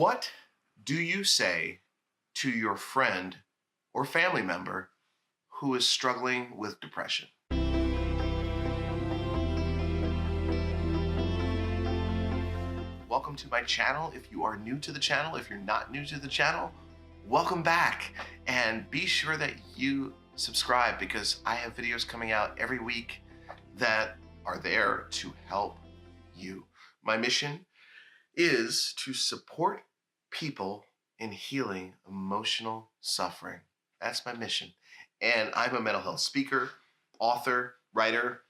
What do you say to your friend or family member who is struggling with depression? Welcome to my channel. If you are new to the channel, if you're not new to the channel, welcome back. And be sure that you subscribe because I have videos coming out every week that are there to help you. My mission is to support people in healing emotional suffering. That's my mission. And I'm a mental health speaker, author, writer.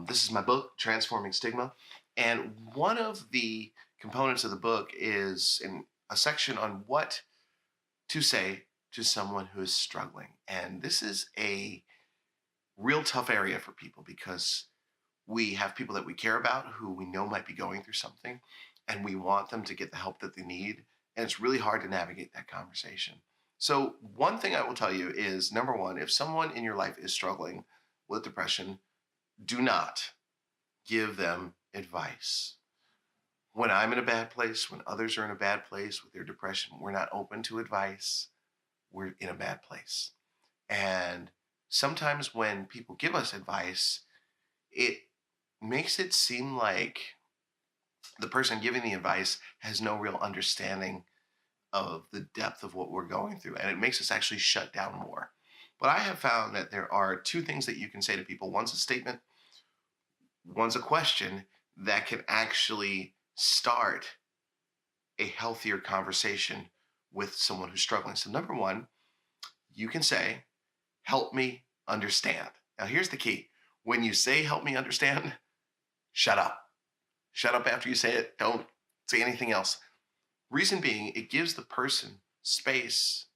This is my book, Transforming Stigma. And one of the components of the book is in a section on what to say to someone who is struggling. And this is a real tough area for people because we have people that we care about who we know might be going through something, and we want them to get the help that they need. And it's really hard to navigate that conversation. So one thing I will tell you is, number one, if someone in your life is struggling with depression, do not give them advice. When I'm in a bad place, when others are in a bad place with their depression, we're not open to advice. We're in a bad place. And sometimes when people give us advice, it makes it seem like the person giving the advice has no real understanding of the depth of what we're going through. And it makes us actually shut down more. But I have found that there are two things that you can say to people. One's a statement, one's a question that can actually start a healthier conversation with someone who's struggling. So number one, you can say, help me understand. Now here's the key. When you say help me understand, shut up. Shut up after you say it. Don't say anything else. Reason being, it gives the person space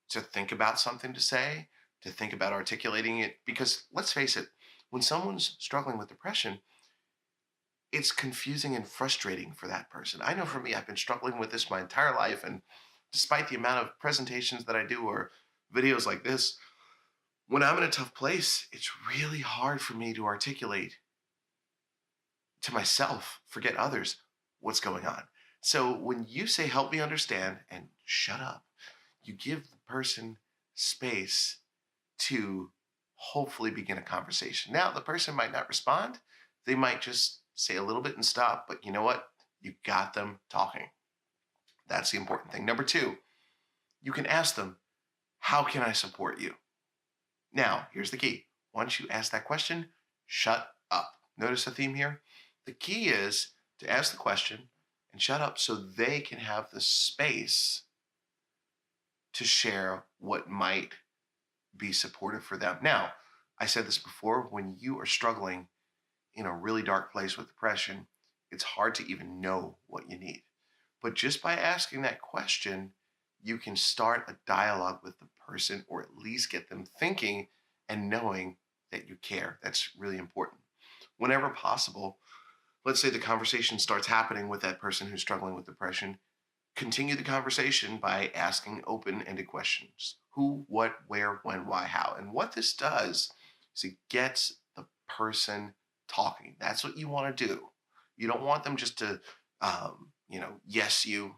to think about something to say, to think about articulating it. Because let's face it, when someone's struggling with depression, it's confusing and frustrating for that person. I know for me, I've been struggling with this my entire life. And despite the amount of presentations that I do or videos like this, when I'm in a tough place, it's really hard for me to articulate to myself, forget others, what's going on. So when you say, help me understand and shut up, you give the person space to hopefully begin a conversation. Now, the person might not respond. They might just say a little bit and stop, but you know what? You got them talking. That's the important thing. Number two, you can ask them, how can I support you? Now, here's the key. Once you ask that question, shut up. Notice a theme here? The key is to ask the question and shut up so they can have the space to share what might be supportive for them. Now, I said this before, when you are struggling in a really dark place with depression, it's hard to even know what you need. But just by asking that question, you can start a dialogue with the person, or at least get them thinking and knowing that you care. That's really important. Whenever possible, let's say the conversation starts happening with that person who's struggling with depression, continue the conversation by asking open-ended questions. Who, what, where, when, why, how. And what this does is it gets the person talking. That's what you want to do. You don't want them just to, yes, you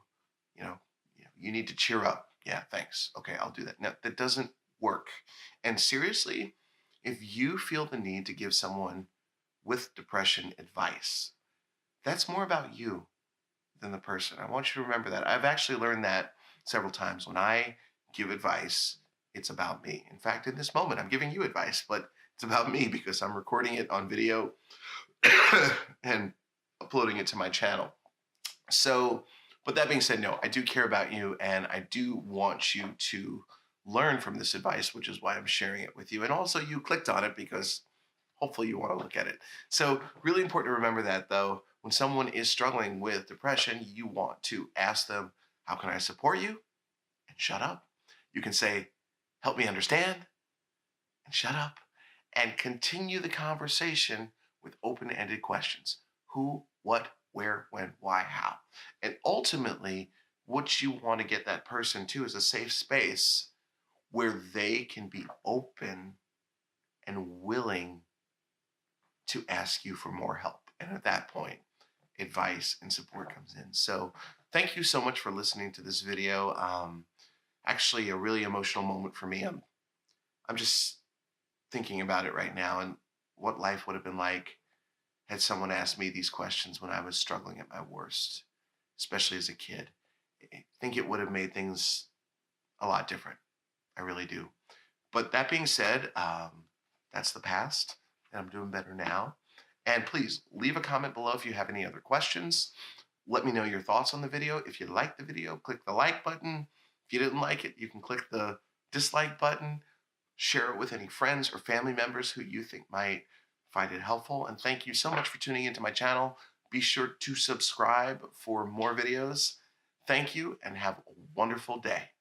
need to cheer up. Yeah, thanks. Okay, I'll do that. No, that doesn't work. And seriously, if you feel the need to give someone with depression advice, that's more about you than the person. I want you to remember that. I've actually learned that several times. When I give advice, it's about me. In fact, in this moment, I'm giving you advice, but it's about me because I'm recording it on video and uploading it to my channel. So, but that being said, no, I do care about you, and I do want you to learn from this advice, which is why I'm sharing it with you. And also you clicked on it because hopefully you want to look at it. So really important to remember that, though, when someone is struggling with depression, you want to ask them, how can I support you? And shut up. You can say, help me understand, and shut up. And continue the conversation with open-ended questions. Who, what, where, when, why, how. And ultimately, what you want to get that person to is a safe space where they can be open and willing to ask you for more help. And at that point, advice and support comes in. So thank you so much for listening to this video. Actually, a really emotional moment for me. I'm just thinking about it right now and what life would have been like had someone asked me these questions when I was struggling at my worst, especially as a kid. I think it would have made things a lot different. I really do. But that being said, that's the past, and I'm doing better now. And please leave a comment below if you have any other questions. Let me know your thoughts on the video. If you liked the video, click the like button. If you didn't like it, you can click the dislike button. Share it with any friends or family members who you think might find it helpful. And thank you so much for tuning into my channel. Be sure to subscribe for more videos. Thank you and have a wonderful day.